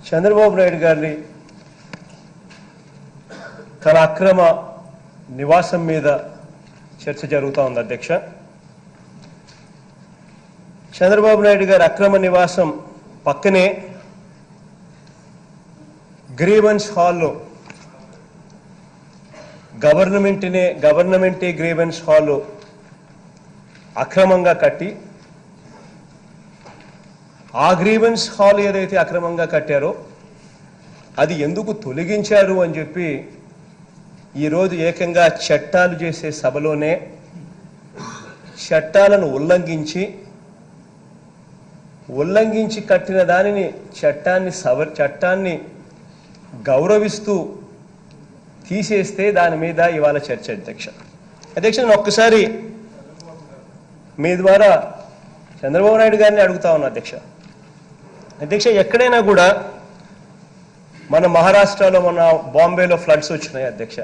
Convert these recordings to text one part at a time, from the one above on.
చంద్రబాబు నాయుడు గారిని తన అక్రమ నివాసం మీద చర్చ జరుగుతూ ఉంది అధ్యక్ష. చంద్రబాబు నాయుడు గారి అక్రమ నివాసం పక్కనే గ్రీవెన్స్ హాల్లో గవర్నమెంటే గ్రీవెన్స్ హాల్ అక్రమంగా కట్టి ఆ గ్రీవెన్స్ హాల్ ఏదైతే అక్రమంగా కట్టారో అది ఎందుకు తొలగించారు అని చెప్పి ఈరోజు ఏకంగా చట్టాలు చేసే సభలోనే చట్టాలను ఉల్లంఘించి కట్టిన దానిని చట్టాన్ని గౌరవిస్తూ తీసేస్తే దాని మీద ఇవాళ చర్చ అధ్యక్ష. నేను ఒక్కసారి మీ ద్వారా చంద్రబాబు నాయుడు గారిని అడుగుతా ఉన్నా అధ్యక్ష ఎక్కడైనా కూడా మన మహారాష్ట్రలో మన బాంబేలో ఫ్లడ్స్ వచ్చినాయి అధ్యక్ష.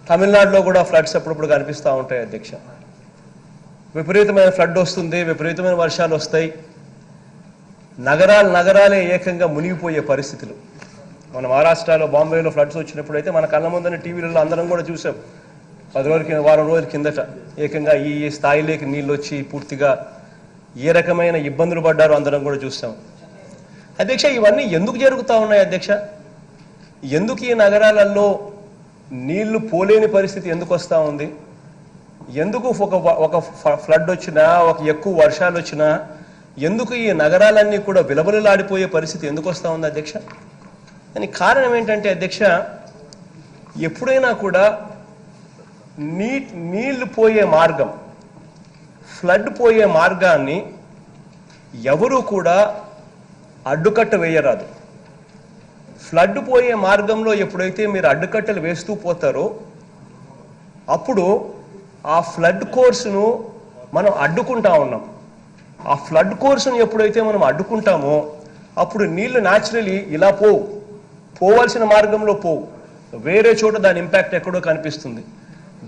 తమిళనాడులో కూడా ఫ్లడ్స్ అప్పుడప్పుడు కనిపిస్తూ ఉంటాయి అధ్యక్ష. విపరీతమైన ఫ్లడ్ వస్తుంది, విపరీతమైన వర్షాలు వస్తాయి, నగరాలే ఏకంగా మునిగిపోయే పరిస్థితులు. మన మహారాష్ట్రలో బాంబేలో ఫ్లడ్స్ వచ్చినప్పుడు అయితే మన కళ్ళ ముందని టీవీలలో అందరం కూడా చూసాం. 10 రోజుల వారం రోజుల కిందట ఏకంగా ఈ స్థాయిలోకి నీళ్ళు వచ్చి పూర్తిగా ఏ రకమైన ఇబ్బందులు పడ్డారో అందరం కూడా చూస్తాం అధ్యక్ష. ఇవన్నీ ఎందుకు జరుగుతూ ఉన్నాయి అధ్యక్ష? ఎందుకు ఈ నగరాలలో నీళ్లు పోలేని పరిస్థితి ఎందుకు వస్తూ ఉంది? ఎందుకు ఒక ఫ్లడ్ వచ్చినా, ఒక ఎక్కువ వర్షాలు వచ్చినా ఎందుకు ఈ నగరాలన్నీ కూడా విలబలలాడిపోయే పరిస్థితి ఎందుకు వస్తూ ఉంది అధ్యక్ష? దానికి కారణం ఏంటంటే అధ్యక్ష, ఎప్పుడైనా కూడా నీళ్లు పోయే మార్గం, ఫ్లడ్ పోయే మార్గాన్ని ఎవరు కూడా అడ్డుకట్ట వేయరాదు. ఫ్లడ్ పోయే మార్గంలో ఎప్పుడైతే మీరు అడ్డుకట్టలు వేస్తూ పోతారో అప్పుడు ఆ ఫ్లడ్ కోర్సును మనం అడ్డుకుంటా ఉన్నాం. ఆ ఫ్లడ్ కోర్సును ఎప్పుడైతే మనం అడ్డుకుంటామో అప్పుడు నీళ్లు న్యాచురలీ ఇలా పోవాల్సిన మార్గంలో వేరే చోట దాని ఇంపాక్ట్ ఎక్కడో కనిపిస్తుంది.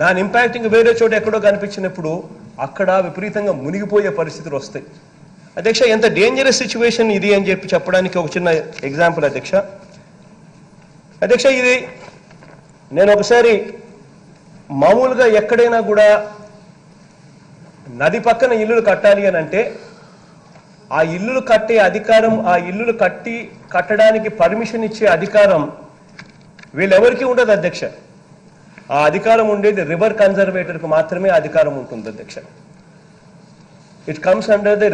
దాని ఇంపాక్ట్ ఇంక వేరే చోట ఎక్కడో కనిపించినప్పుడు అక్కడ విపరీతంగా మునిగిపోయే పరిస్థితులు వస్తాయి అధ్యక్ష. ఎంత డేంజరస్ సిచ్యువేషన్ ఇది అని చెప్పడానికి ఒక చిన్న ఎగ్జాంపుల్ అధ్యక్ష. ఇది నేను ఒకసారి మామూలుగా ఎక్కడైనా కూడా నది పక్కన ఇల్లులు కట్టాలి అని అంటే ఆ ఇల్లులు కట్టే అధికారం, ఆ ఇల్లులు కట్టడానికి పర్మిషన్ ఇచ్చే అధికారం వీళ్ళెవరికి ఉండదు అధ్యక్ష. ఆ అధికారం ఉండేది రివర్ కన్జర్వేటర్కి మాత్రమే అధికారం ఉంటుంది అధ్యక్ష. It comes under the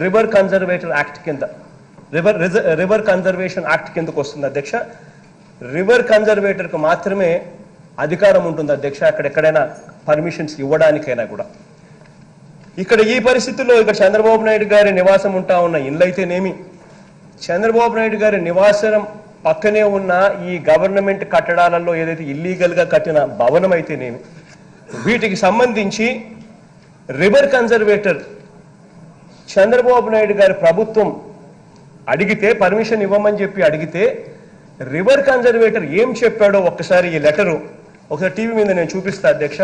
river conservator act కింద, రివర్ కన్జర్వేషన్ యాక్ట్ కిందకు వస్తుంది అధ్యక్ష. రివర్ కన్జర్వేటర్కి మాత్రమే అధికారం ఉంటుంది అధ్యక్ష అక్కడ ఎక్కడైనా పర్మిషన్స్ ఇవ్వడానికైనా కూడా. ఇక్కడ ఈ పరిస్థితుల్లో ఇక్కడ చంద్రబాబు నాయుడు గారి నివాసం ఉంటా ఉన్న ఇల్లు అయితేనేమి, చంద్రబాబు నాయుడు గారి నివాసం పక్కనే ఉన్న ఈ గవర్నమెంట్ కట్టడాలలో ఏదైతే ఇల్లీగల్గా కట్టిన భవనం అయితేనేమి, వీటికి సంబంధించి రివర్ కన్జర్వేటర్ చంద్రబాబు నాయుడు గారి ప్రభుత్వం అడిగితే, పర్మిషన్ ఇవ్వమని చెప్పి అడిగితే రివర్ కన్జర్వేటర్ ఏం చెప్పాడో ఒక్కసారి ఈ లెటరు ఒకసారి టీవీ మీద నేను చూపిస్తా అధ్యక్ష.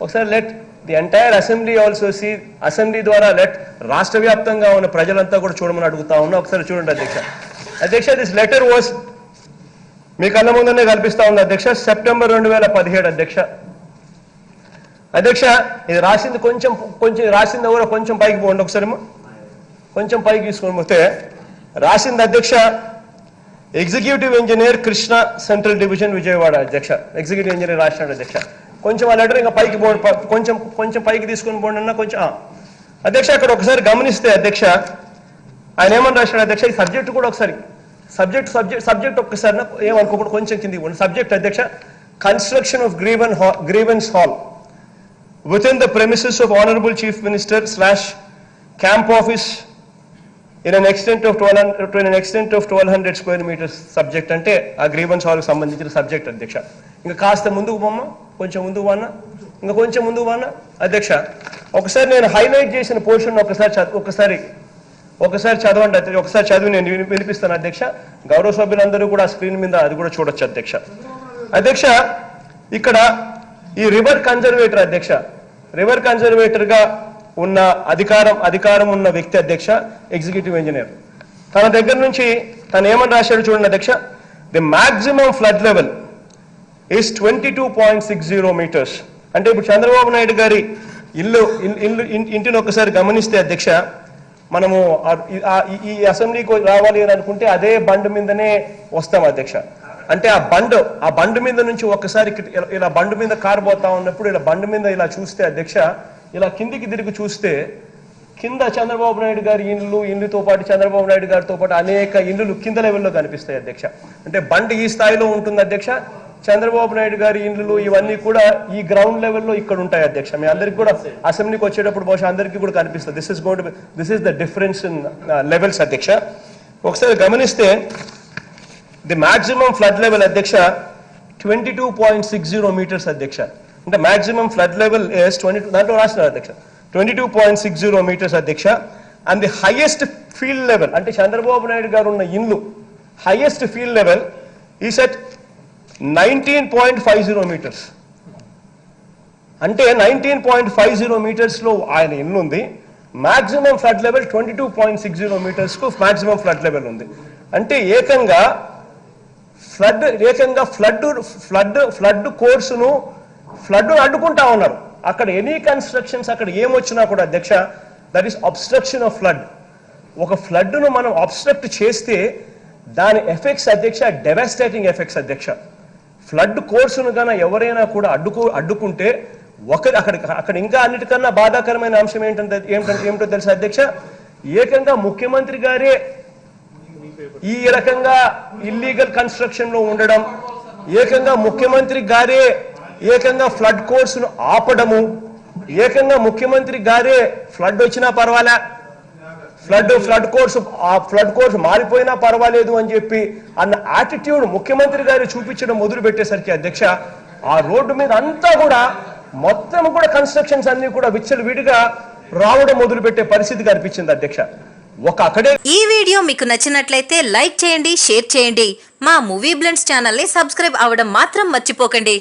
ఒకసారి let the entire assembly also see, assembly ద్వారా లెట్ రాష్ట్ర వ్యాప్తంగా ఉన్న ప్రజలంతా కూడా చూడమని అడుగుతా ఉన్నా. ఒకసారి చూడండి అధ్యక్ష. దిస్ లెటర్ వాస్ మీ కళ్ళ ముందనే కనిపిస్తా ఉంది అధ్యక్ష. సెప్టెంబర్ 2017 అధ్యక్ష. ఇది రాసింది కొంచెం రాసింది ఎవరో కొంచెం పైకి పోండి ఒకసారి, కొంచెం పైకి తీసుకొని పోతే రాసింది అధ్యక్ష executive engineer Krishna, central division, Vijayawada అధ్యక్ష. ఎగ్జిక్యూటివ్ ఇంజనీర్ రాసినాడు అధ్యక్ష. కొంచెం ఆ లెటర్ ఇంకా పైకి కొంచెం పైకి తీసుకొని పోండి అన్న కొంచెం అధ్యక్ష. అక్కడ ఒకసారి గమనిస్తే అధ్యక్ష ఆయన ఏమని రాసినాడు అధ్యక్ష, ఈ సబ్జెక్ట్ కూడా ఒకసారి సబ్జెక్ట్ ఒక్కసారి ఏమనుకోకుండా కొంచెం కింది ఇవ్వండి. సబ్జెక్ట్ అధ్యక్ష, construction of grievance hall within the premises of Honorable Chief Minister / camp office in an extent of 1200 square meters. Subject అంటే ఆ గ్రీవెన్స్ హాల్కి సంబంధించిన సబ్జెక్ట్ అధ్యక్ష. ఇంకా కాస్త ముందుకు పోమ్మా, కొంచెం ముందుకు వాన్నా, ఇంకా కొంచెం ముందుకు వాన్నా అధ్యక్ష. ఒకసారి నేను హైలైట్ చేసిన పోర్షన్ ఒకసారి చదవండి అధ్యక్ష. ఒకసారి చదివి నేను వినిపిస్తాను అధ్యక్ష. గౌరవ సభ్యులందరూ కూడా స్క్రీన్ మీద అది కూడా చూడొచ్చు అధ్యక్ష. ఇక్కడ ఈ రివర్ కన్జర్వేటర్ అధ్యక్ష, రివర్ కన్జర్వేటర్ గా ఉన్న అధికారం ఉన్న వ్యక్తి అధ్యక్ష ఎగ్జిక్యూటివ్ ఇంజనీర్. తన దగ్గర నుంచి తను ఏమని రాశాడు చూడండి అధ్యక్ష. The maximum flood level is 22.60 metres. అంటే ఇప్పుడు చంద్రబాబు నాయుడు గారి ఇంటిని ఒకసారి గమనిస్తే అధ్యక్ష, మనము ఈ అసెంబ్లీకి రావాలి అని అనుకుంటే అదే బండ్ మీదనే వస్తాం అధ్యక్ష. అంటే ఆ బండ్ మీద నుంచి ఒక్కసారి ఇలా బండ్ మీద కారు పోతా ఉన్నప్పుడు ఇలా బండ్ మీద ఇలా చూస్తే అధ్యక్ష, ఇలా కిందికి తిరిగి చూస్తే కింద చంద్రబాబు నాయుడు గారి ఇల్లుతో పాటు చంద్రబాబు నాయుడు గారితో పాటు అనేక ఇల్లులు కింద లెవెల్లో కనిపిస్తాయి అధ్యక్ష. అంటే బండ్ ఈ స్థాయిలో ఉంటుంది అధ్యక్ష, చంద్రబాబు నాయుడు గారి ఇల్లులు ఇవన్నీ కూడా ఈ గ్రౌండ్ లెవెల్లో ఇక్కడ ఉంటాయి అధ్యక్ష. మీ అందరికి కూడా అసెంబ్లీకి వచ్చేటప్పుడు బహుశా అందరికీ కూడా కనిపిస్తుంది. This is the difference in levels అధ్యక్ష. ఒకసారి గమనిస్తే ది మాక్సిమం ఫ్లడ్ లెవెల్ అధ్యక్ష 22.60 మీటర్స్ అధ్యక్ష. అంటే మాక్సిమం ఫ్లడ్ లెవెల్ ఇస్ 22, దాంట్లో రాసినారు అధ్యక్ష 22.60 మీటర్స్ అధ్యక్ష. And the highest field level, అంటే చంద్రబాబు నాయుడు గారు ఉన్న ఇల్లు highest field level is at 19.50 metres. అంటే 19.50 మీటర్స్ లో ఆయన ఇల్లు ఉంది. మాక్సిమం ఫ్లడ్ లెవెల్ 22.60 మీటర్స్ కు మాక్సిమం ఫ్లడ్ లెవెల్ ఉంది. అంటే ఏకంగా ఫ్లడ్ కోర్సును అడ్డుకుంటా ఉన్నారు. అక్కడ ఎనీ కన్స్ట్రక్షన్స్ అక్కడ ఏమొచ్చినా కూడా అధ్యక్ష, that is abstraction of flood. ఒక ఫ్లడ్ ను మనం అబ్స్ట్రక్ట్ చేస్తే దాని ఎఫెక్ట్స్ అధ్యక్ష డెవాస్టేటింగ్ ఎఫెక్ట్స్ అధ్యక్ష. ఫ్లడ్ కోర్సును గాన ఎవరైనా కూడా అడ్డుకుంటే అక్కడ ఇంకా అన్నిటికన్నా బాధాకరమైన అంశం ఏమిటో తెలుసా అధ్యక్ష, ఏకంగా ముఖ్యమంత్రి గారే ఈ రకంగా ఇల్లీగల్ కన్స్ట్రక్షన్ లో ఉండడం, ఏకంగా ముఖ్యమంత్రి గారే ఏకంగా ఫ్లడ్ కోర్సును ఆపడము, ఏకంగా ముఖ్యమంత్రి గారే ఫ్లడ్ వచ్చినా పర్వాలే, ఫ్లడ్ కోర్సు మారిపోయినా పర్వాలేదు అని చెప్పి అన్న యాటిట్యూడ్ ముఖ్యమంత్రి గారు చూపించడం మొదలు పెట్టేసరికి అధ్యక్ష, ఆ రోడ్డు మీద అంతా కూడా మొత్తం కూడా కన్స్ట్రక్షన్స్ అన్ని కూడా విచ్చలవిడిగా రావడం మొదలు పెట్టే పరిస్థితి కనిపించింది అధ్యక్ష. ఈ వీడియో మీకు నచ్చినట్లయితే లైక్ చేయండి, షేర్ చేయండి. మా మూవీ బ్లెండ్స్ ఛానల్ ని సబ్స్క్రైబ్ అవ్వడం మాత్రం మర్చిపోకండి.